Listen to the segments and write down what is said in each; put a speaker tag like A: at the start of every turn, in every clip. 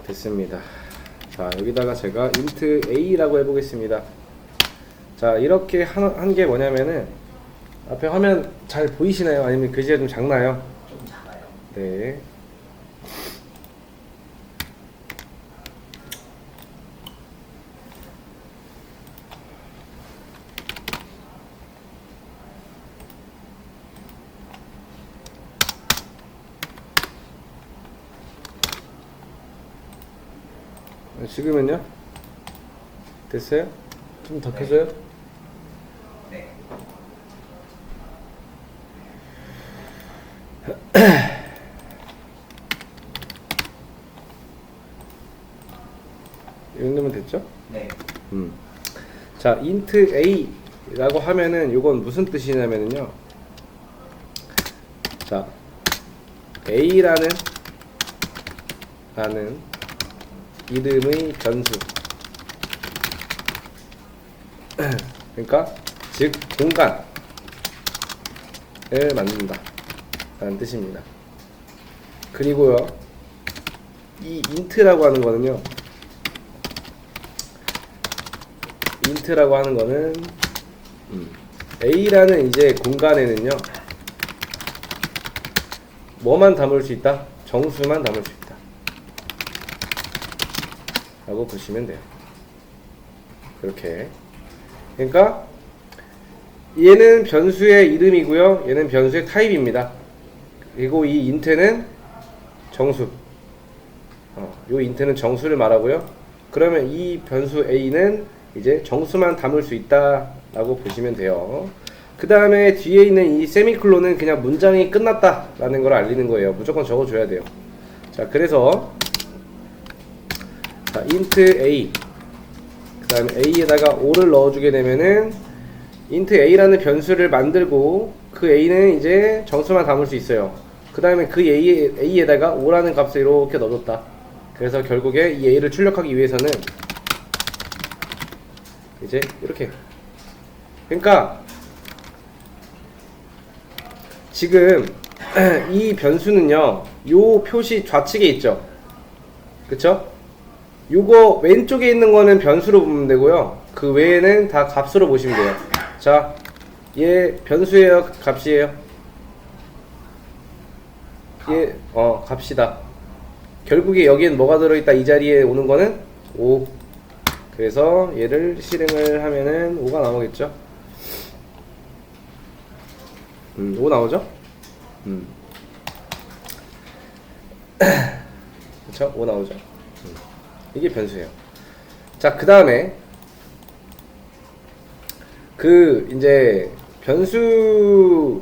A: 됐습니다. 자, 여기다가 제가 int a라고 해보겠습니다. 자, 이렇게 한 게 뭐냐면은 앞에 화면 잘 보이시나요? 아니면 글씨가 좀 작나요?
B: 좀 작아요.
A: 네. 지금은요? 됐어요? 좀 더 켜줘요?
B: 네.
A: 이 정도면 됐죠?
B: 네.
A: 자, int a라고 하면은 이건 무슨 뜻이냐면요. 자, a라는 이름의 변수. 그러니까 즉 공간을 만든다 라는 뜻입니다. 그리고요, 이 int라고 하는 거는요, a라는 이제 공간에는요 뭐만 담을 수 있다? 정수만 담을 수 있다 라고 보시면 돼요. 그렇게. 그러니까 얘는 변수의 이름이고요, 얘는 변수의 타입입니다. 그리고 이 int는 정수, 요 int는 정수를 말하고요. 그러면 이 변수 a는 이제 정수만 담을 수 있다 라고 보시면 돼요. 그 다음에 뒤에 있는 이 세미콜론은 그냥 문장이 끝났다 라는 걸 알리는 거예요. 무조건 적어줘야 돼요. 자, 그래서 자, int a, 그 다음에 a에다가 5를 넣어주게 되면은 int a라는 변수를 만들고 그 a는 이제 정수만 담을 수 있어요. 그 다음에 그 a에다가 5라는 값을 이렇게 넣어줬다. 그래서 결국에 이 a를 출력하기 위해서는 이제 이렇게, 그러니까 지금 이 변수는요, 요 표시 좌측에 있죠, 그쵸? 요거 왼쪽에 있는 거는 변수로 보면 되고요, 그 외에는 다 값으로 보시면 돼요. 자, 얘 변수예요, 값이에요? 얘 값이다. 결국에 여기엔 뭐가 들어있다? 이 자리에 오는 거는 5. 그래서 얘를 실행을 하면은 5가 나오겠죠? 5 나오죠? 그쵸? 5 나오죠? 이게 변수예요. 자, 그 다음에 이제 변수는요,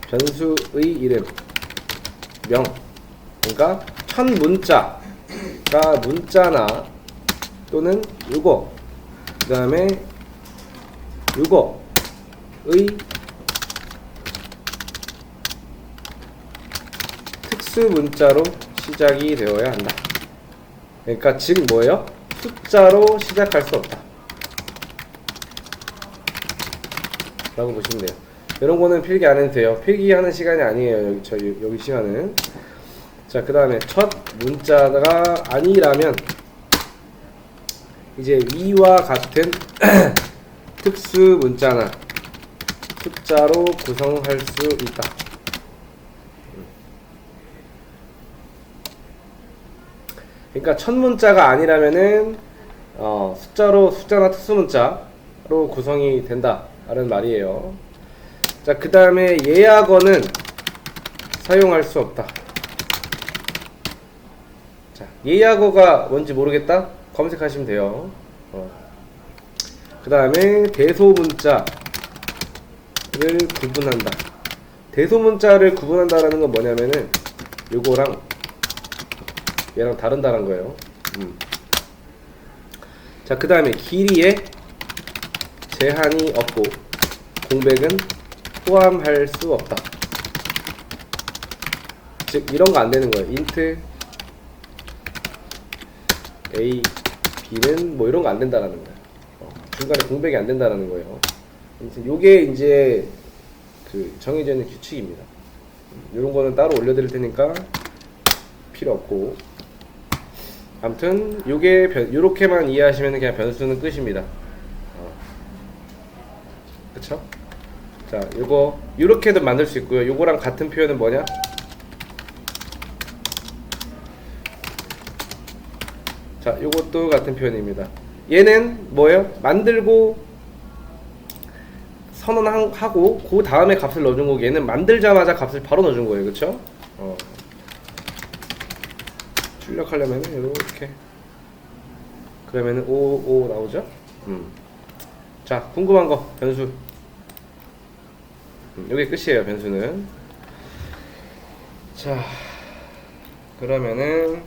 A: 변수의 이름, 명, 그러니까 첫 문자가 문자나 또는 요거, 그 다음에 요거의 특수 문자로 시작이 되어야 한다. 그러니까 즉 뭐예요? 숫자로 시작할 수 없다 라고 보시면 돼요. 이런 거는 필기 안 해도 돼요. 필기하는 시간이 아니에요, 여기 시간은. 자, 그 다음에 첫 문자가 아니라면 이제 위와 같은 특수 문자나 숫자로 구성할 수 있다. 그러니까 첫 문자가 아니라면은 숫자나 특수 문자로 구성이 된다 라는 말이에요. 자, 그 다음에 예약어는 사용할 수 없다. 자, 예약어가 뭔지 모르겠다? 검색하시면 돼요. 그 다음에 대소문자를 구분한다. 대소문자를 구분한다라는 건 뭐냐면은 요거랑 얘랑 다른다는 거예요. 자, 그 다음에 길이에 제한이 없고 공백은 포함할 수 없다. 즉 이런 거 안 되는 거예요. int a b는 뭐 이런 거 안 된다라는 거예요. 중간에 공백이 안 된다라는 거예요. 요게 이제 그 정해져 있는 규칙입니다. 이런 거는 따로 올려드릴 테니까 필요 없고, 아무튼 요게 요렇게만 이해하시면 그냥 변수는 끝입니다. 그쵸? 자, 요거 요렇게도 만들 수 있고요. 요거랑 같은 표현은 뭐냐? 자, 요것도 같은 표현입니다. 얘는 뭐예요? 만들고 선언하고 그 다음에 값을 넣어준 거고, 얘는 만들자마자 값을 바로 넣어준 거예요. 그쵸? 출력하려면 이렇게 그러면은 5 나오죠? 자, 궁금한 거 변수. 요게 끝이에요. 변수는. 자, 그러면은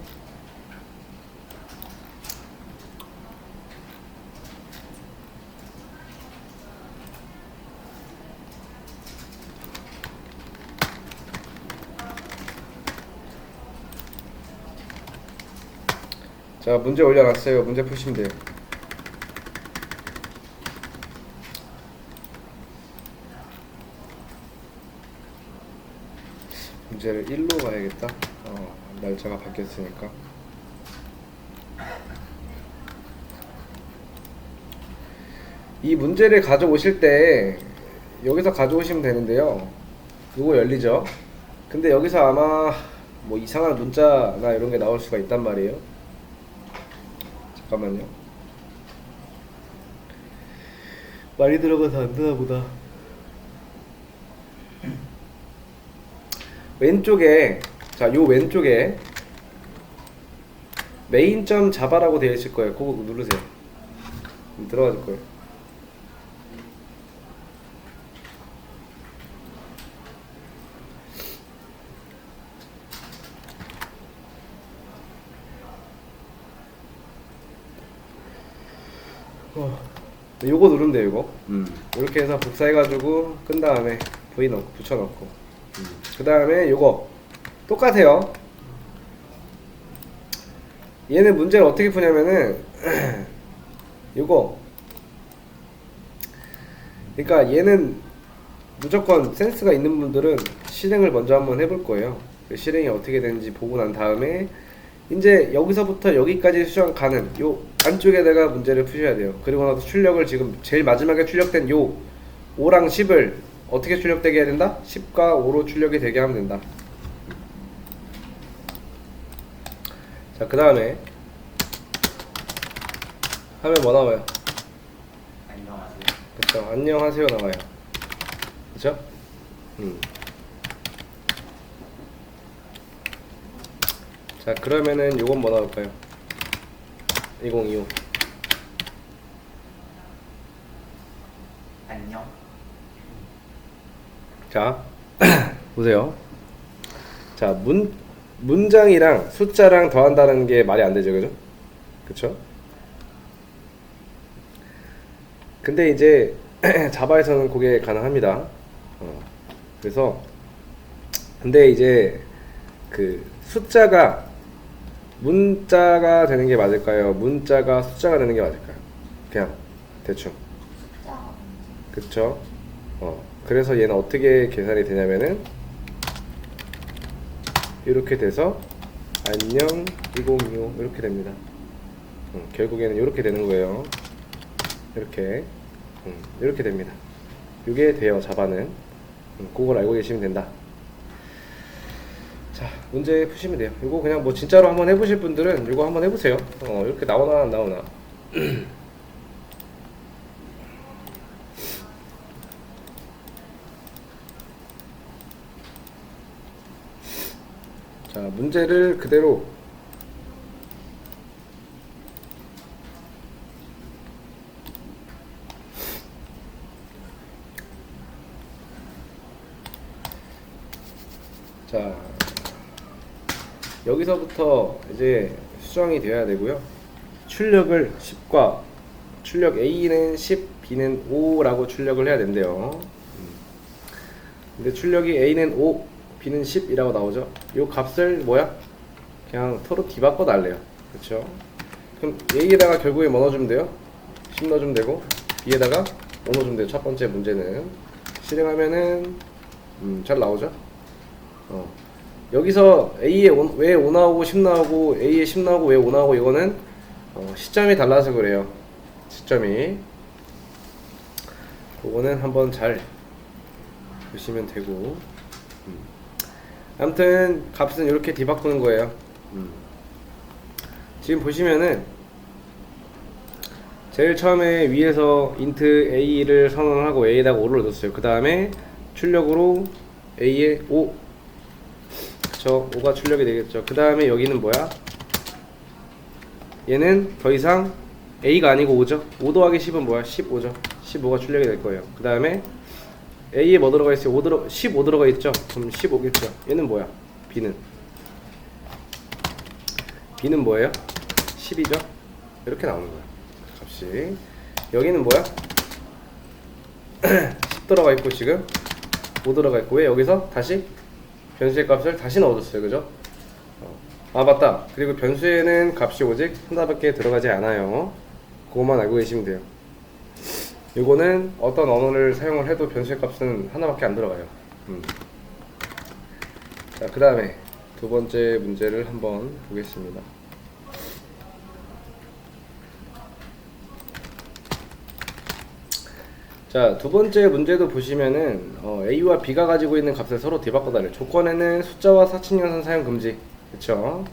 A: 자, 문제 올려놨어요. 문제 푸시면 돼요. 문제를 1로 가야겠다. 날짜가 바뀌었으니까. 이 문제를 가져오실 때 여기서 가져오시면 되는데요. 이거 열리죠? 근데 여기서 아마 뭐 이상한 문자나 이런 게 나올 수가 있단 말이에요. 잠깐만요. 많이 들어가서 안 되나 보다. 왼쪽에, 자, 요 왼쪽에 메인.자바라고 되어 있을 거예요. 그거 누르세요. 들어가질 거예요. 요거 누르면 돼요. 요거. 이렇게 해서 복사해가지고 끈 다음에 V 넣고 붙여넣고, 그 다음에 요거 똑같아요. 얘는 문제를 어떻게 푸냐면은 요거, 그러니까 얘는 무조건 센스가 있는 분들은 실행을 먼저 한번 해볼 거예요. 그 실행이 어떻게 되는지 보고 난 다음에 이제 여기서부터 여기까지 수정 가는 요 안쪽에다가 문제를 푸셔야 돼요. 그리고 나서 출력을, 지금 제일 마지막에 출력된 요 5랑 10을 어떻게 출력되게 해야 된다? 10과 5로 출력이 되게 하면 된다. 자, 그 다음에 하면 뭐 나와요?
B: 안녕하세요.
A: 그쵸, 안녕하세요 나와요. 그쵸? 자, 그러면은 요건 뭐 나올까요? 2025.
B: 안녕.
A: 자, 보세요. 자, 문장이랑 숫자랑 더한다는 게 말이 안 되죠, 그죠? 그쵸? 근데 이제 자바에서는 그게 가능합니다. 그래서 근데 이제 그 숫자가 문자가 되는 게 맞을까요? 문자가 숫자가 되는 게 맞을까요? 그냥 대충. 그쵸? 그래서 얘는 어떻게 계산이 되냐면은 이렇게 돼서 안녕 2025 이렇게 됩니다. 결국에는 이렇게 되는 거예요. 이렇게 이렇게 됩니다. 이게 돼요. 자바는. 그걸 알고 계시면 된다. 자, 문제 푸시면 돼요. 이거 그냥 뭐 진짜로 한번 해보실 분들은 이거 한번 해보세요. 이렇게 나오나 안 나오나. 자, 문제를 그대로 자, 여기서부터 이제 수정이 되어야 되고요. 출력을 10과 출력 A는 10, B는 5라고 출력을 해야 된대요. 근데 출력이 A는 5, B는 10이라고 나오죠. 요 값을 뭐야? 그냥 서로 뒤바꿔 달래요. 그쵸? 그럼 A에다가 결국에 뭐 넣어주면 돼요? 10 넣어주면 되고, B에다가 5 넣어주면 돼요. 첫 번째 문제는. 실행하면은 잘 나오죠? 여기서 A에 왜 5 나오고 10 나오고 A에 10 나오고 왜 5 나오고 이거는 시점이 달라서 그래요. 시점이. 그거는 한번 잘 보시면 되고. 아무튼 값은 이렇게 뒤바꾸는 거예요. 지금 보시면은 제일 처음에 위에서 int a를 선언하고 a에다가 5를 넣었어요. 그 다음에 출력으로 a에 5, 그쵸, 5가 출력이 되겠죠. 그 다음에 여기는 뭐야? 얘는 더 이상 a가 아니고 5죠. 5 더하기 10은 뭐야? 15죠. 15가 출력이 될 거예요. 그 다음에 a에 뭐 들어가 있어요? 15 들어가 있죠. 그럼 15겠죠. 얘는 뭐야? b는 뭐예요? 10이죠. 이렇게 나오는 거야, 값이. 여기는 뭐야? 10 들어가 있고 지금 5 들어가 있고, 왜 여기서 다시 변수의 값을 다시 넣어줬어요, 그죠? 아 맞다, 그리고 변수에는 값이 오직 하나밖에 들어가지 않아요. 그것만 알고 계시면 돼요. 이거는 어떤 언어를 사용을 해도 변수의 값은 하나밖에 안 들어가요. 자, 그 다음에 두 번째 문제를 한번 보겠습니다. 자, 두 번째 문제도 보시면은 A와 B가 가지고 있는 값을 서로 뒤바꿔달래요. 조건에는 숫자와 사칭연산 사용 금지. 그쵸?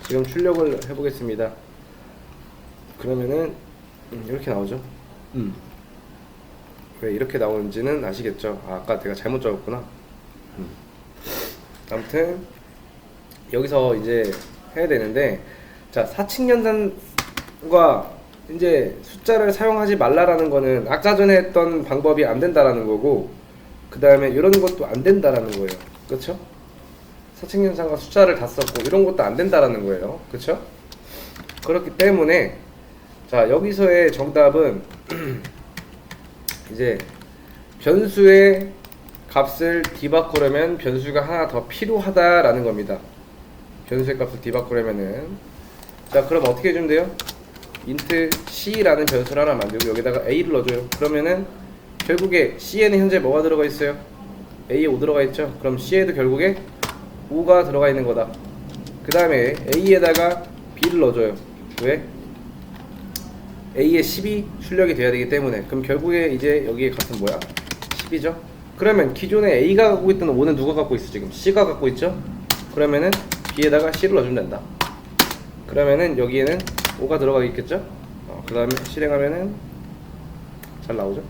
A: 지금 출력을 해보겠습니다. 그러면은 이렇게 나오죠. 왜 이렇게 나오는지는 아시겠죠? 아까 내가 잘못 적었구나. 아무튼 여기서 이제 해야 되는데, 자, 사칭연산과 이제 숫자를 사용하지 말라라는 거는 아까 전에 했던 방법이 안 된다라는 거고, 그 다음에 이런 것도 안 된다라는 거예요. 그쵸? 사칭연산과 숫자를 다 썼고 이런 것도 안 된다라는 거예요. 그쵸? 그렇기 때문에 자, 여기서의 정답은 이제 변수의 값을 뒤바꾸려면 변수가 하나 더 필요하다라는 겁니다. 변수의 값을 뒤바꾸려면은, 자, 그럼 어떻게 해주면 돼요? int c라는 변수를 하나 만들고 여기다가 a를 넣어줘요. 그러면은 결국에 c에는 현재 뭐가 들어가 있어요? a에 5 들어가 있죠. 그럼 c에도 결국에 5가 들어가 있는 거다. 그 다음에 a에다가 b를 넣어줘요. 왜? a에 10이 출력이 돼야 되기 때문에. 그럼 결국에 이제 여기에 값은 뭐야? 10이죠. 그러면 기존에 a가 갖고 있던 5는 누가 갖고 있어? 지금 c가 갖고 있죠. 그러면은 b에다가 c를 넣어주면 된다. 그러면은 여기에는 5가 들어가 있겠죠. 그 다음에 실행하면은 잘 나오죠.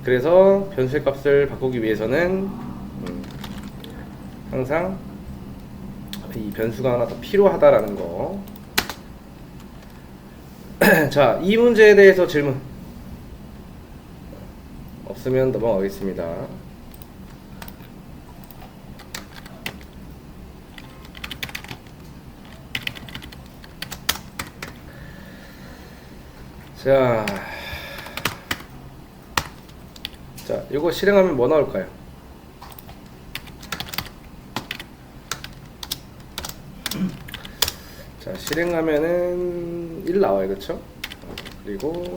A: 그래서 변수의 값을 바꾸기 위해서는 항상 이 변수가 하나 더 필요하다라는 거. 자, 이 문제에 대해서 질문 없으면 넘어가겠습니다. 자, 이거 실행하면 뭐 나올까요? 자, 실행하면은 1 나와요, 그쵸? 그리고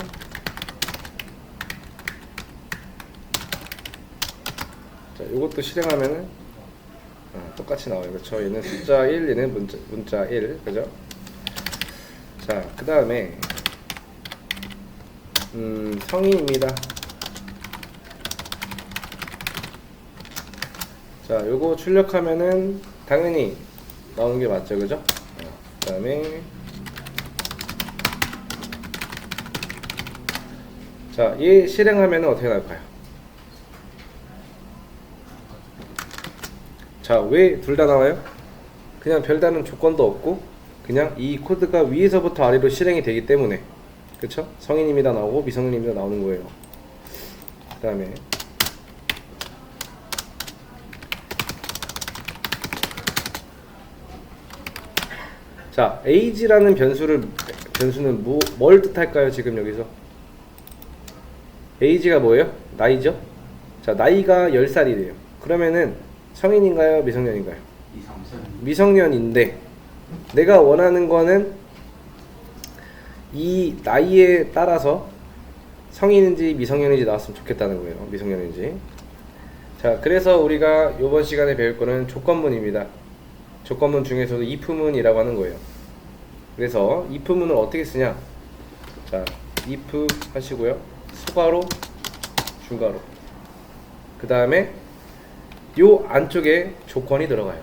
A: 자, 이것도 실행하면은 똑같이 나와요, 그쵸? 얘는 숫자 1, 얘는 문자 1, 그죠? 자, 그 다음에 성인입니다. 자, 요거 출력하면은 당연히 나오는 게 맞죠, 그죠? 그 다음에 자, 얘 실행하면은 어떻게 나올까요? 자, 왜 둘 다 나와요? 그냥 별다른 조건도 없고 그냥 이 코드가 위에서부터 아래로 실행이 되기 때문에, 그쵸? 성인입니다 나오고 미성년입니다 나오는 거예요. 그 다음에 자, age라는 변수는 뭘 뜻할까요? 지금 여기서 age가 뭐예요? 나이죠? 자, 나이가 10살이래요. 그러면은 성인인가요? 미성년인가요? 미성년인데 내가 원하는 거는 이 나이에 따라서 성인인지 미성년인지 나왔으면 좋겠다는 거예요. 미성년인지. 자, 그래서 우리가 이번 시간에 배울 거는 조건문입니다. 조건문 중에서도 if문이라고 하는 거예요. 그래서 if문을 어떻게 쓰냐? 자, if 하시고요. 소가로, 중가로. 그 다음에 요 안쪽에 조건이 들어가요.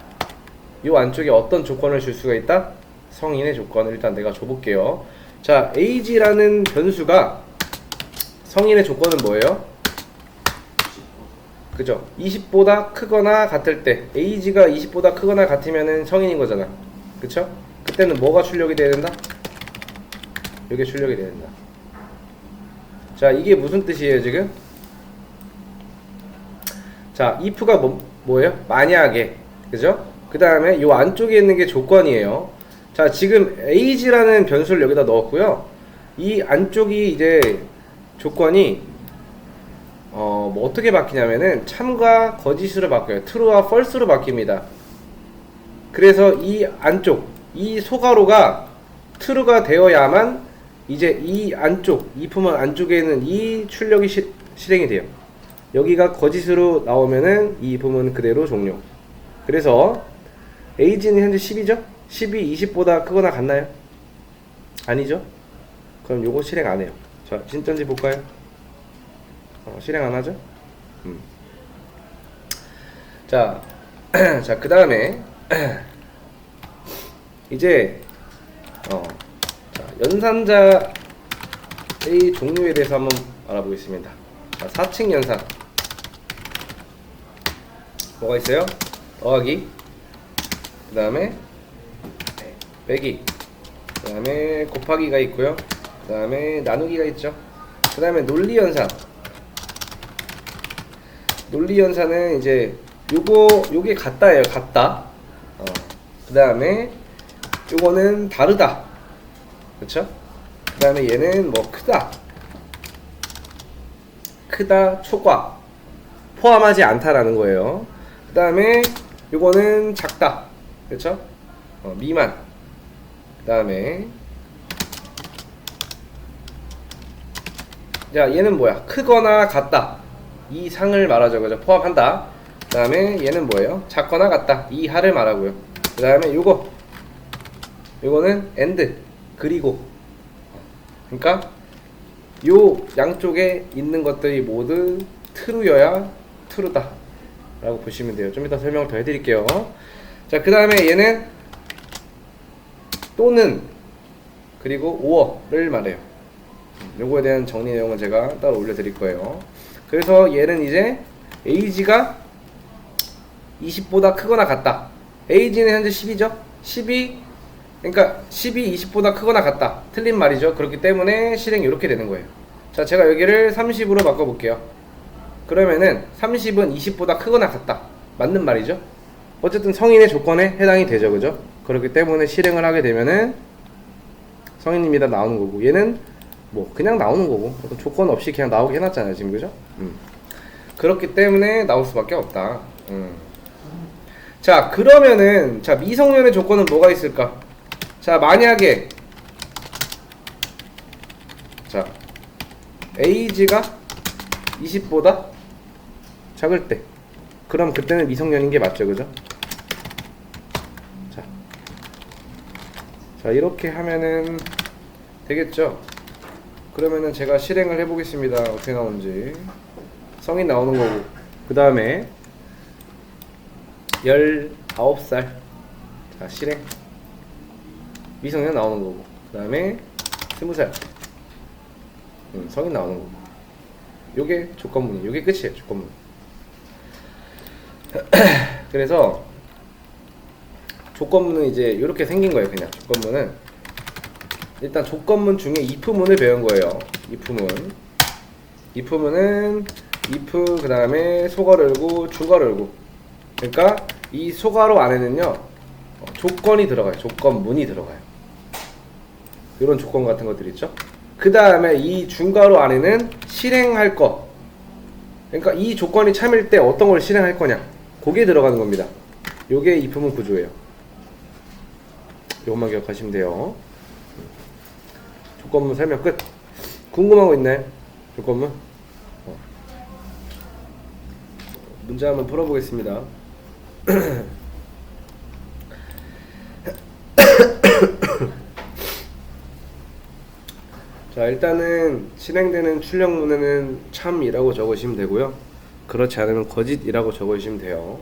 A: 요 안쪽에 어떤 조건을 줄 수가 있다? 성인의 조건을 일단 내가 줘볼게요. 자, age라는 변수가 성인의 조건은 뭐예요? 그죠? 20보다 크거나 같을 때 age가 20보다 크거나 같으면은 성인인 거잖아. 그쵸? 그때는 뭐가 출력이 돼야 된다? 이게 출력이 돼야 된다. 자, 이게 무슨 뜻이에요 지금? 자, if가 뭐예요? 만약에. 그죠? 그 다음에 요 안쪽에 있는 게 조건이에요. 자, 지금 age라는 변수를 여기다 넣었고요. 이 안쪽이 이제 조건이 뭐 어떻게 바뀌냐면은 참과 거짓으로 바뀌어요. true와 false로 바뀝니다. 그래서 이 안쪽, 이 소가로가 true가 되어야만 이제 이 안쪽, if문 안쪽에 있는 이 출력이 실행이 돼요. 여기가 거짓으로 나오면은 이 if문 그대로 종료. 그래서 age는 현재 10이죠? 10이 20보다 크거나 같나요? 아니죠? 그럼 요거 실행 안 해요. 자, 진짜인지 볼까요? 실행 안 하죠? 자, 자, 그 다음에 이제 자, 연산자의 종류에 대해서 한번 알아보겠습니다. 자, 사칙 연산 뭐가 있어요? 더하기, 그 다음에 빼기, 그 다음에 곱하기가 있고요. 그 다음에 나누기가 있죠. 그 다음에 논리연산. 논리연산은 이제 요게 같다예요. 같다. 그 다음에 요거는 다르다. 그쵸? 그 다음에 얘는 뭐 크다, 크다, 초과, 포함하지 않다라는 거예요. 그 다음에 요거는 작다. 그쵸? 미만. 그 다음에 자, 얘는 뭐야? 크거나 같다. 이 상을 말하죠. 그죠? 포함한다. 그 다음에 얘는 뭐예요? 작거나 같다. 이 하를 말하고요. 그 다음에 요거는 and, 그리고. 그러니까 요 양쪽에 있는 것들이 모두 true여야 true다 라고 보시면 돼요. 좀 이따 설명을 더 해드릴게요. 자, 그 다음에 얘는 또는, 그리고 or를 말해요. 요거에 대한 정리 내용은 제가 따로 올려드릴 거예요. 그래서 얘는 이제 age가 20보다 크거나 같다. age는 현재 10이죠? 10이, 그러니까 10이 20보다 크거나 같다. 틀린 말이죠. 그렇기 때문에 실행이 이렇게 되는 거예요. 자, 제가 여기를 30으로 바꿔볼게요. 그러면은 30은 20보다 크거나 같다. 맞는 말이죠? 어쨌든 성인의 조건에 해당이 되죠. 그죠? 그렇기 때문에 실행을 하게 되면은 성인입니다 나오는 거고, 얘는 뭐 그냥 나오는 거고, 어떤 조건 없이 그냥 나오게 해놨잖아요 지금. 그죠? 그렇기 때문에 나올 수밖에 없다. 자, 그러면은 자, 미성년의 조건은 뭐가 있을까? 자, 만약에 자, age가 20보다 작을 때, 그럼 그때는 미성년인 게 맞죠. 그죠? 자, 이렇게 하면은 되겠죠? 그러면은 제가 실행을 해보겠습니다. 어떻게 나오는지. 성인 나오는 거고, 그 다음에 19살. 자, 실행. 미성년 나오는 거고, 그 다음에 20살. 성인 나오는 거고. 요게 조건문이에요. 요게 끝이에요. 조건문. 그래서 조건문은 이제 이렇게 생긴 거예요. 그냥 조건문은 일단 조건문 중에 if문을 배운 거예요. if문은 if, 그 다음에 소가로 열고 중가로 열고. 그러니까 이 소가로 안에는요 조건이 들어가요. 조건문이 들어가요. 이런 조건 같은 것들 있죠. 그 다음에 이 중가로 안에는 실행할 거, 그러니까 이 조건이 참일 때 어떤 걸 실행할 거냐, 그게 들어가는 겁니다. 요게 if문 구조예요. 요것만 기억하시면 돼요. 조건문 설명 끝. 궁금한 거 있나요? 조건문. 문제 한번 풀어보겠습니다. 자, 일단은 실행되는 출력문에는 참이라고 적으시면 되고요. 그렇지 않으면 거짓이라고 적으시면 돼요.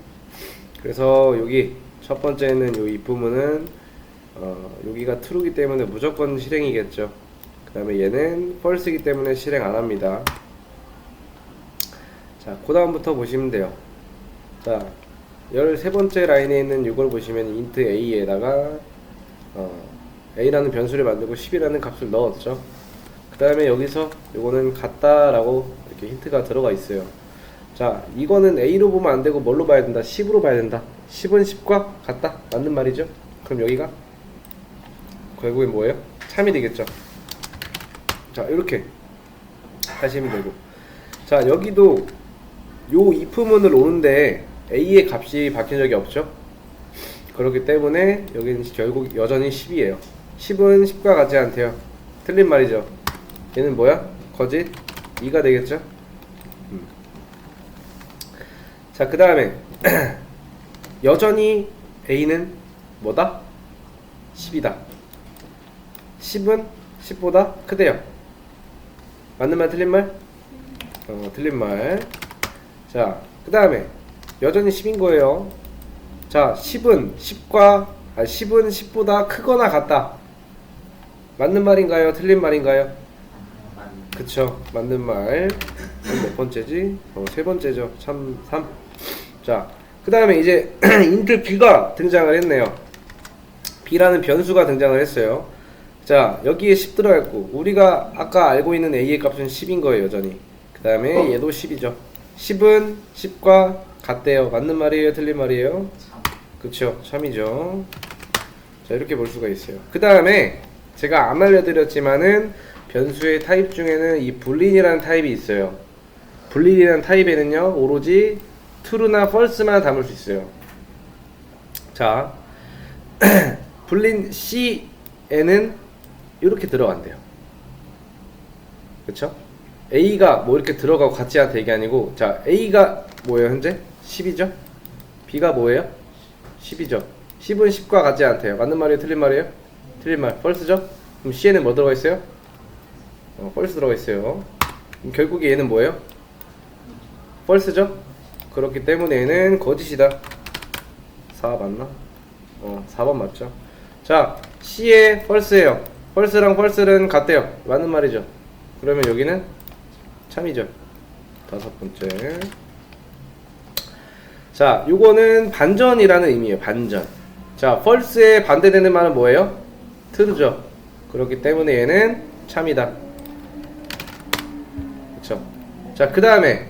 A: 그래서 여기 첫 번째는 요 입부문은 여기가 true이기 때문에 무조건 실행이겠죠. 그 다음에 얘는 false이기 때문에 실행 안 합니다. 자, 그 다음부터 보시면 돼요. 자, 13번째 라인에 있는 이걸 보시면 int a에다가 a라는 변수를 만들고 10이라는 값을 넣었죠. 그 다음에 여기서 요거는 같다라고 이렇게 힌트가 들어가 있어요. 자, 이거는 a로 보면 안 되고 뭘로 봐야 된다? 10으로 봐야 된다. 10은 10과 같다. 맞는 말이죠? 그럼 여기가 결국엔 뭐예요? 참이 되겠죠. 자, 이렇게 하시면 되고, 자, 여기도 요 if문을 오는데 a의 값이 바뀐 적이 없죠. 그렇기 때문에 여기는 결국 여전히 10이에요 10은 10과 같지 않대요. 틀린 말이죠. 얘는 뭐야? 거짓 2가 되겠죠. 자, 그 다음에 여전히 a는 뭐다? 10이다. 10은 10보다 크대요. 맞는 말 틀린 말? 틀린 말. 자, 그 다음에 여전히 10인 거예요. 자, 10은 10보다 크거나 같다. 맞는 말인가요? 틀린 말인가요? 그쵸, 맞는 말. 몇 번째지? 세 번째죠. 참 3. 자, 그 다음에 이제 int b가 등장을 했네요. b라는 변수가 등장을 했어요. 자, 여기에 10 들어가 있고, 우리가 아까 알고 있는 a의 값은 10인 거예요, 여전히. 그 다음에 얘도 10이죠. 10은 10과 같대요. 맞는 말이에요? 틀린 말이에요? 그쵸, 참이죠. 자, 이렇게 볼 수가 있어요. 그 다음에 제가 안 알려드렸지만은 변수의 타입 중에는 이 불린이라는 타입이 있어요. 불린이라는 타입에는요, 오로지 true나 false만 담을 수 있어요. 자, 불린 C에는 이렇게 들어간대요. 그쵸? A가 뭐 이렇게 들어가고 같지 않다 이게 아니고, 자, A가 뭐예요, 현재? 10이죠? B가 뭐예요? 10이죠. 10은 10과 같지 않대요. 맞는 말이에요? 틀린 말이에요? 틀린 말. false죠? 그럼 C에는 뭐 들어가 있어요? false 들어가 있어요. 그럼 결국에 얘는 뭐예요? false죠? 그렇기 때문에 얘는 거짓이다. 4 맞나? 4번 맞죠? 자, C에 false예요. false랑 false는 같대요. 맞는 말이죠. 그러면 여기는 참이죠. 다섯 번째. 자, 요거는 반전이라는 의미예요. 반전. 자, false에 반대되는 말은 뭐예요? true죠. 그렇기 때문에 얘는 참이다. 그쵸? 자, 그 다음에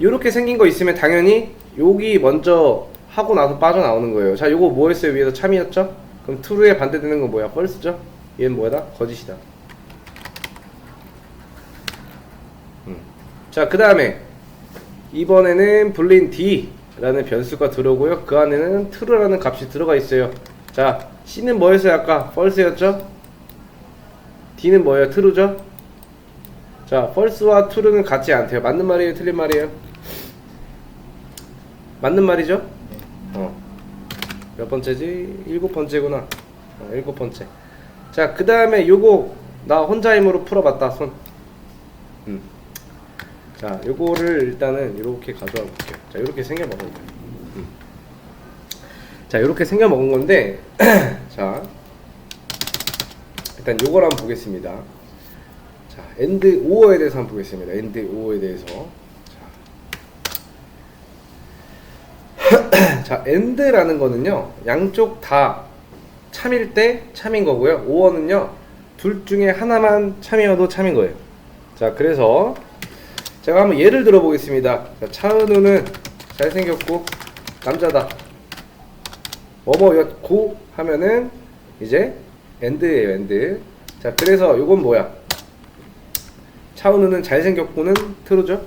A: 요렇게 생긴 거 있으면 당연히 여기 먼저 하고 나서 빠져나오는 거예요. 자, 요거 뭐였어요? 위에서 참이었죠? 그럼 true에 반대되는 건 뭐야? false죠? 얘는 뭐다? 거짓이다. 자, 그 다음에 이번에는 불린 D라는 변수가 들어오고요. 그 안에는 true라는 값이 들어가 있어요. 자, C는 뭐였어요? 아까 false였죠? D는 뭐예요? true죠? 자, false와 true는 같지 않대요. 맞는 말이에요? 틀린 말이에요? 맞는 말이죠? 몇 번째지? 7번째구나. 7번째. 자, 그 다음에 요거 나 혼자 힘으로 풀어봤다. 손. 자, 요거를 일단은 이렇게 가져와 볼게요. 자, 이렇게 생겨 먹은 거예요. 자, 이렇게 생겨 먹은 건데, 자, 일단 요걸 한번 보겠습니다. 자, and or에 대해서 한번 보겠습니다. and or에 대해서. 자, and라는 거는요, 양쪽 다 참일 때 참인 거고요. or는요, 둘 중에 하나만 참이어도 참인 거예요. 자, 그래서 제가 한번 예를 들어 보겠습니다. 자, 차은우는 잘생겼고 남자다. 뭐뭐였고 하면은 이제 and예요, and. 자, 그래서 요건 뭐야? 차은우는 잘생겼고는 true죠.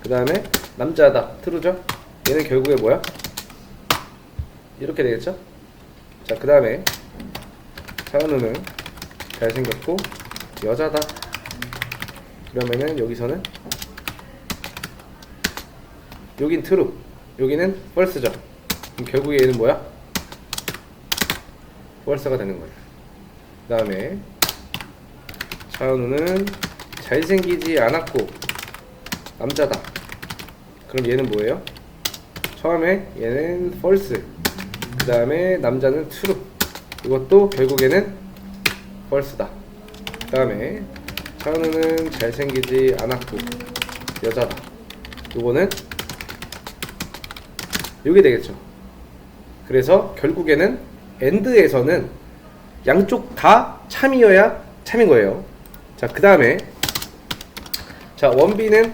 A: 그 다음에 남자다, true죠. 얘는 결국에 뭐야? 이렇게 되겠죠. 자, 그 다음에 차은우는 잘생겼고 여자다. 그러면은 여기서는 여긴 true, 여기는 false죠. 그럼 결국에 얘는 뭐야? false가 되는 거예요. 그 다음에 차은우는 잘생기지 않았고 남자다. 그럼 얘는 뭐예요? 처음에 얘는 false, 그 다음에 남자는 true, 이것도 결국에는 false다. 그 다음에 차은우는 잘생기지 않았고 여자다. 요거는 요게 되겠죠. 그래서 결국에는 AND에서는 양쪽 다 참이어야 참인 거예요. 자, 그 다음에 자, 원빈으로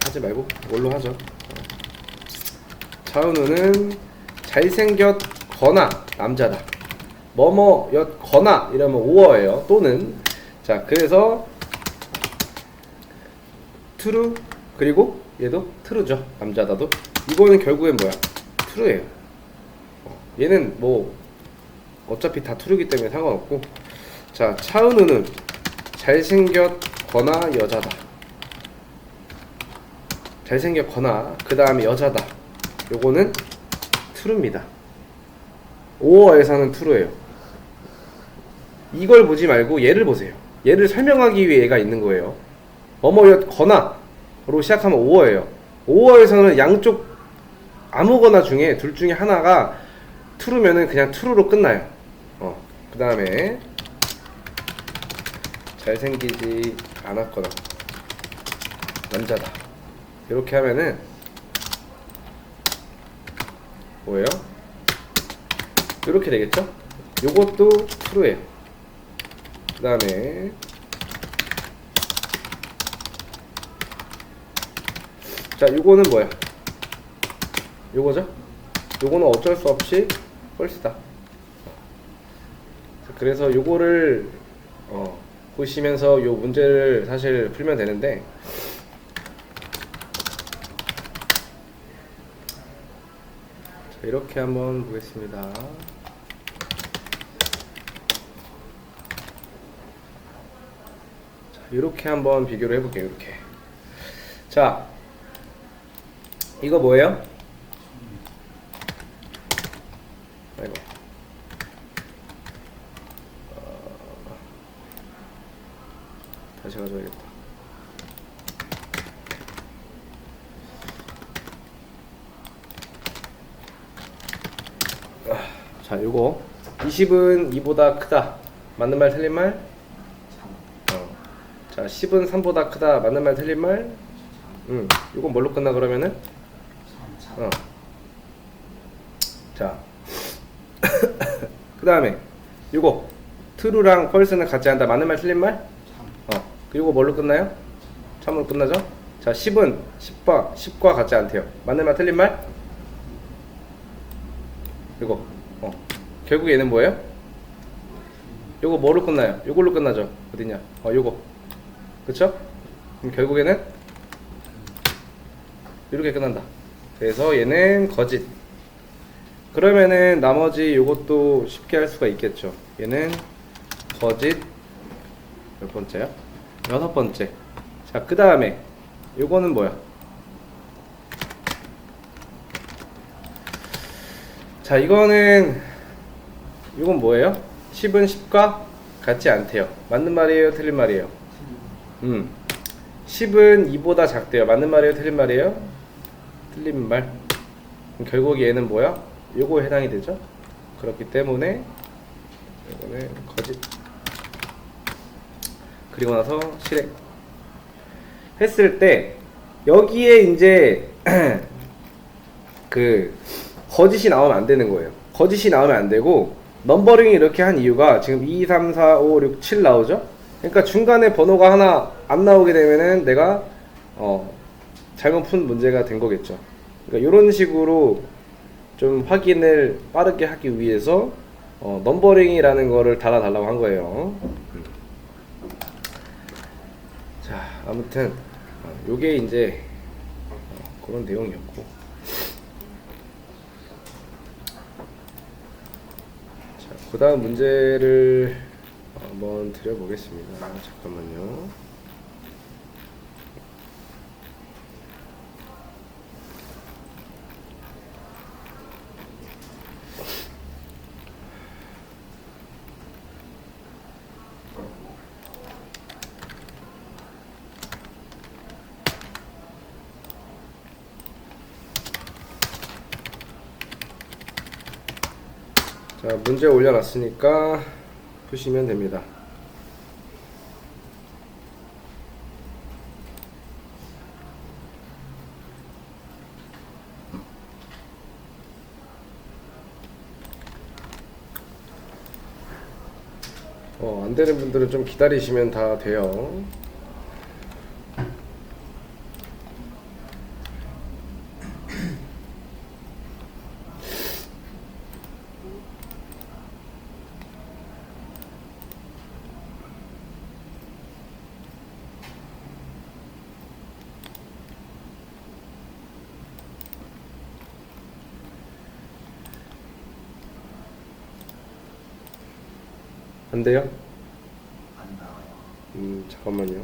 A: 하지 말고 뭘로 하죠? 차은우는 잘생겼거나 남자다. 뭐뭐였거나 이러면 오어예요. 또는 자, 그래서 true, 그리고 얘도 true죠. 남자다도. 이거는 결국엔 뭐야? true예요. 얘는 뭐 어차피 다 true이기 때문에 상관없고. 자, 차은우는 잘생겼거나 여자다. 잘생겼거나 그 다음에 여자다. 요거는 true입니다. 오어에서는 true예요. 이걸 보지 말고 얘를 보세요. 얘를 설명하기 위해 얘가 있는 거예요. 뭐뭐였거나로 시작하면 오어예요. 오어에서는 양쪽 아무거나 중에 둘 중에 하나가 true면은 그냥 true로 끝나요. 그 다음에 잘생기지 않았거나 남자다. 이렇게 하면은 뭐예요? 이렇게 되겠죠? 요것도 true예요. 그 다음에 자, 요거는 뭐야? 요거죠? 요거는 어쩔 수 없이 false다. 그래서 요거를 보시면서 요 문제를 사실 풀면 되는데, 자, 이렇게 한번 보겠습니다. 자, 이렇게 한번 비교를 해볼게요. 이렇게. 자, 이거 뭐예요? 아이고. 다시 가져야겠다. 자, 요거 20은 2보다 크다. 맞는 말 틀린 말? 자, 10은 3보다 크다. 맞는 말 틀린 말? 요건 뭘로 끝나 그러면은? 자, 그 다음에 요거 true랑 false는 같지 않다. 맞는 말 틀린 말? 그리고 뭘로 끝나요? 참으로 끝나죠? 자, 10은 10과 같지 않대요. 맞는 말 틀린 말? 이거 결국 얘는 뭐예요? 요거 뭐로 끝나요? 요걸로 끝나죠? 어디냐? 요거. 그쵸? 그럼 결국에는 이렇게 끝난다. 그래서 얘는 거짓. 그러면은 나머지 요것도 쉽게 할 수가 있겠죠. 얘는 거짓 몇 번째야? 6번째. 자, 그 다음에 요거는 뭐야? 자, 이건 뭐예요? 10은 10과 같지 않대요. 맞는 말이에요? 틀린 말이에요? 10은 2보다 작대요. 맞는 말이에요? 틀린 말이에요? 틀린 말. 그럼 결국 얘는 뭐야? 요거에 해당이 되죠? 그렇기 때문에 이거는 거짓. 그리고 나서 실행 했을 때 여기에 이제 그 거짓이 나오면 안 되는 거예요. 거짓이 나오면 안 되고, 넘버링이 이렇게 한 이유가 지금 2, 3, 4, 5, 6, 7 나오죠? 그러니까 중간에 번호가 하나 안 나오게 되면은 내가 잘못 푼 문제가 된 거겠죠. 그러니까 이런 식으로 좀 확인을 빠르게 하기 위해서 넘버링이라는 거를 달아달라고 한 거예요. 자, 아무튼 요게 이제 그런 내용이었고, 자, 그 다음 문제를 한번 드려보겠습니다. 잠깐만요. 자, 문제 올려놨으니까 푸시면 됩니다. 안 되는 분들은 좀 기다리시면 다 돼요. 안 돼요?
B: 안 나와요.
A: 잠깐만요.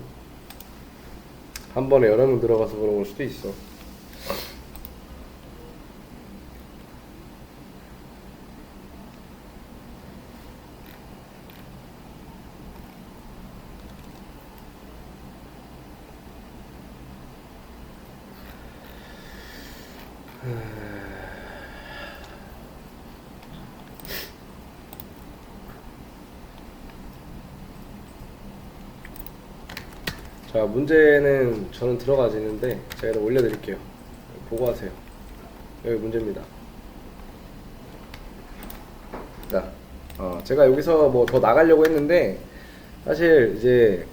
A: 한 번에 여러 명 들어가서 그런 걸 수도 있어. 자, 문제는 저는 들어가지는데 제가 이거 올려드릴게요. 보고 하세요. 여기 문제입니다. 자, 제가 여기서 뭐 더 나가려고 했는데 사실 이제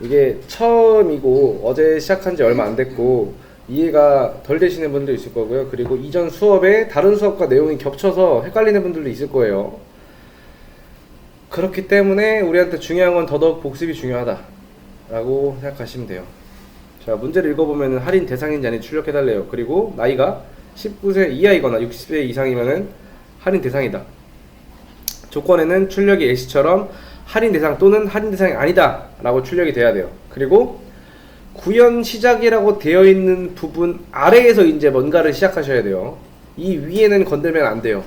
A: 이게 처음이고 어제 시작한 지 얼마 안 됐고 이해가 덜 되시는 분도 있을 거고요. 그리고 이전 수업에 다른 수업과 내용이 겹쳐서 헷갈리는 분들도 있을 거예요. 그렇기 때문에 우리한테 중요한 건 더더욱 복습이 중요하다 라고 생각하시면 돼요. 자, 문제를 읽어보면 할인 대상인지 아닌지 출력해달래요. 그리고 나이가 19세 이하이거나 60세 이상이면 할인 대상이다. 조건에는 출력이 예시처럼 할인 대상 또는 할인 대상이 아니다 라고 출력이 돼야 돼요. 그리고 구현 시작이라고 되어 있는 부분 아래에서 이제 뭔가를 시작하셔야 돼요. 이 위에는 건들면 안 돼요.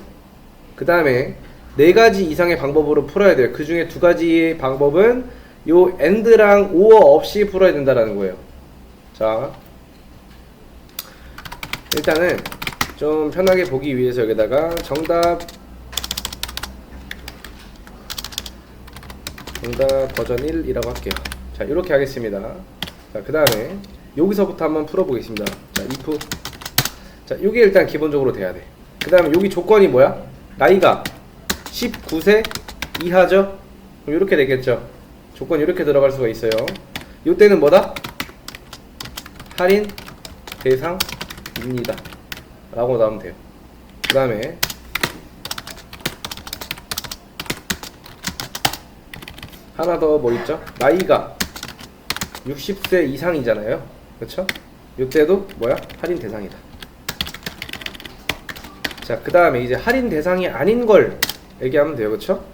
A: 그 다음에 4가지 이상의 방법으로 풀어야 돼요. 그 중에 2가지의 방법은 요 AND랑 OR 없이 풀어야 된다라는 거예요. 자, 일단은 좀 편하게 보기 위해서 여기다가 정답 버전 1이라고 할게요. 자, 이렇게 하겠습니다. 자, 그 다음에 여기서부터 한번 풀어보겠습니다. 자, if. 자, 이게 일단 기본적으로 돼야 돼. 그 다음에 여기 조건이 뭐야? 나이가 19세 이하죠? 그럼 이렇게 되겠죠? 조건이 이렇게 들어갈 수가 있어요. 이때는 뭐다? 할인 대상입니다 라고 나오면 돼요. 그 다음에 하나 더 뭐 있죠? 나이가 60세 이상이잖아요. 그쵸? 이때도 뭐야? 할인 대상이다. 자, 그 다음에 이제 할인 대상이 아닌 걸 얘기하면 돼요. 그쵸?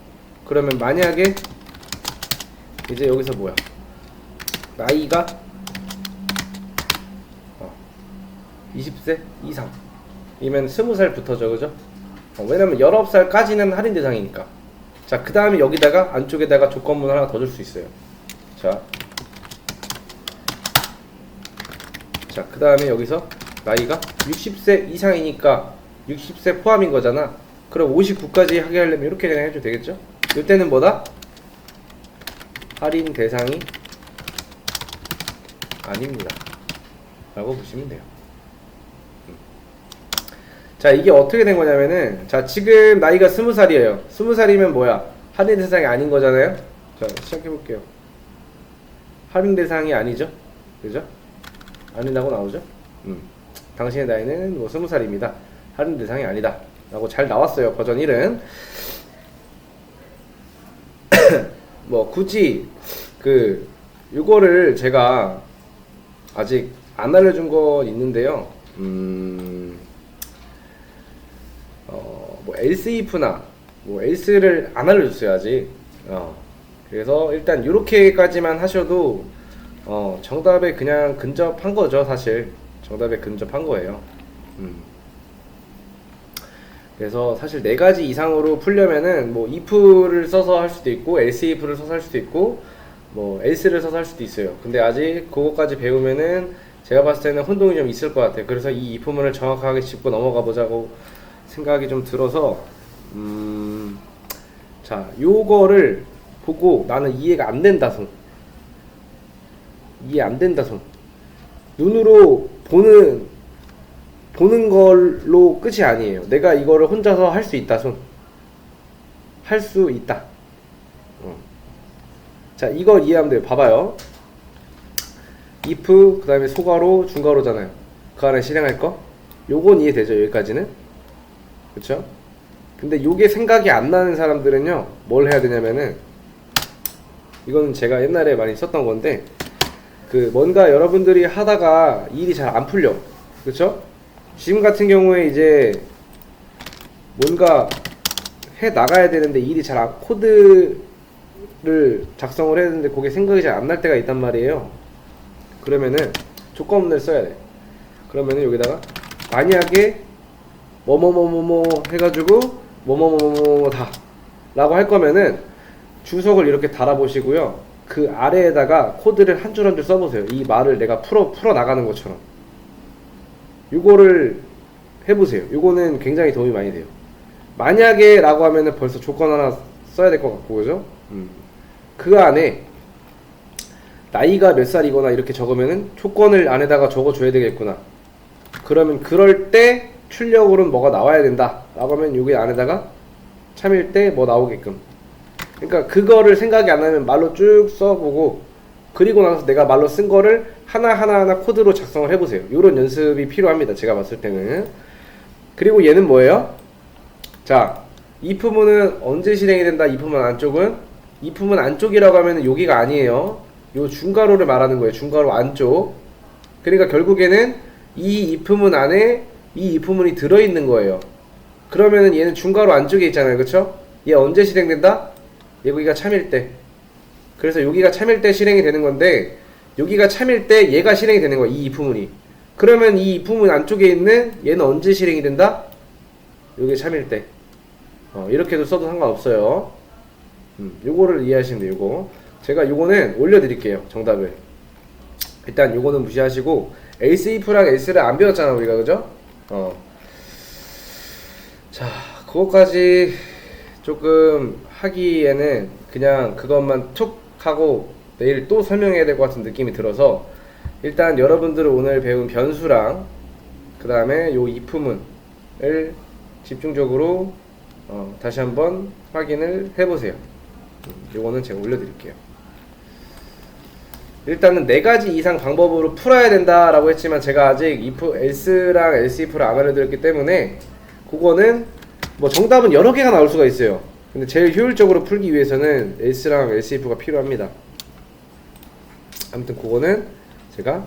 A: 그러면 만약에 이제 여기서 뭐야? 나이가 20세 이상 이면 20살부터죠. 그죠? 왜냐면 19살까지는 할인 대상이니까. 자, 그 다음에 여기다가 안쪽에다가 조건문 하나 더 줄 수 있어요. 자, 그 다음에 여기서 나이가 60세 이상이니까 60세 포함인 거잖아. 그럼 59까지 하게 하려면 이렇게 그냥 해도 되겠죠? 이때는 뭐다? 할인 대상이 아닙니다 라고 보시면 돼요. 자, 이게 어떻게 된 거냐면은, 자, 지금 나이가 20살이에요 20살이면 뭐야? 할인 대상이 아닌 거잖아요. 자, 시작해 볼게요. 할인 대상이 아니죠? 그죠? 아니라고 나오죠? 당신의 나이는 뭐 20살입니다 할인 대상이 아니다 라고 잘 나왔어요. 버전 1은 뭐 굳이 요거를 제가 아직 안 알려준 건 있는데요. 뭐 else if나 뭐 else를 안 알려줬어요 아직. 그래서 일단 이렇게까지만 하셔도 정답에 그냥 근접한 거죠. 사실 정답에 근접한 거예요. 그래서 사실 4가지 이상으로 풀려면은 뭐 if를 써서 할 수도 있고 else if를 써서 할 수도 있고 뭐 else를 써서 할 수도 있어요. 근데 아직 그거까지 배우면은 제가 봤을 때는 혼동이 좀 있을 것 같아요. 그래서 이 if문을 정확하게 짚고 넘어가 보자고 생각이 좀 들어서 자, 요거를 보고 나는 이해가 안 된다 손. 이해 안 된다 손. 눈으로 보는 걸로 끝이 아니에요. 내가 이거를 혼자서 할 수 있다 손. 할 수 있다. 자, 이거 이해하면 돼요. 봐봐요. if 그 다음에 소괄호 중괄호잖아요. 그 안에 실행할 거. 요건 이해되죠. 여기까지는. 그쵸? 근데 요게 생각이 안 나는 사람들은요 뭘 해야 되냐면은, 이거는 제가 옛날에 많이 썼던 건데, 그 뭔가 여러분들이 하다가 일이 잘 안 풀려. 그쵸? 지금 같은 경우에 이제 뭔가 해 나가야 되는데 일이 잘 안, 코드를 작성을 해야 되는데 그게 생각이 잘 안 날 때가 있단 말이에요. 그러면은 조건문을 써야 돼. 그러면은 여기다가 만약에 뭐뭐뭐뭐뭐 해가지고 뭐뭐뭐뭐 다 라고 할 거면은 주석을 이렇게 달아 보시고요. 그 아래에다가 코드를 한 줄 한 줄 써보세요. 이 말을 내가 풀어 나가는 것처럼. 요거를 해보세요. 요거는 굉장히 도움이 많이 돼요. 만약에 라고 하면은 벌써 조건 하나 써야 될 것 같고, 그죠? 그 안에 나이가 몇 살이거나 이렇게 적으면은 조건을 안에다가 적어줘야 되겠구나. 그러면 그럴 때 출력으로는 뭐가 나와야 된다 라고 하면 여기 안에다가 참일 때 뭐 나오게끔. 그러니까 그거를 생각이 안 나면 말로 쭉 써보고, 그리고 나서 내가 말로 쓴 거를 하나하나 코드로 작성을 해보세요. 이런 연습이 필요합니다. 제가 봤을 때는. 그리고 얘는 뭐예요? 자, if문은 언제 실행이 된다? if문 안쪽은? if문 안쪽이라고 하면 여기가 아니에요. 요 중괄호를 말하는 거예요. 중괄호 안쪽. 그러니까 결국에는 이 if문 안에 이 if문이 들어있는 거예요. 그러면은 얘는 중괄호 안쪽에 있잖아요. 그쵸? 얘 언제 실행된다? 여기가 참일 때. 그래서 여기가 참일 때 실행이 되는 건데, 여기가 참일 때 얘가 실행이 되는 거야. 이 if문이. 그러면 이 if문 안쪽에 있는 얘는 언제 실행이 된다? 여기 참일 때. 이렇게도 써도 상관없어요. 요거를 이해하시면 돼요. 요거 제가 요거는 올려드릴게요. 정답을. 일단 요거는 무시하시고, else if랑 else를 안 배웠잖아 우리가. 그죠? 자, 그거까지 조금 하기에는 그냥 그것만 툭 하고 내일 또 설명해야 될 것 같은 느낌이 들어서, 일단 여러분들은 오늘 배운 변수랑 그 다음에 요 if문을 집중적으로 다시 한번 확인을 해보세요. 요거는 제가 올려드릴게요. 일단은 4가지 이상 방법으로 풀어야 된다라고 했지만, 제가 아직 if, else랑 else if를 안 알려드렸기 때문에 그거는 뭐 정답은 여러 개가 나올 수가 있어요. 근데 제일 효율적으로 풀기 위해서는 else랑 else if가 필요합니다. 아무튼 그거는 제가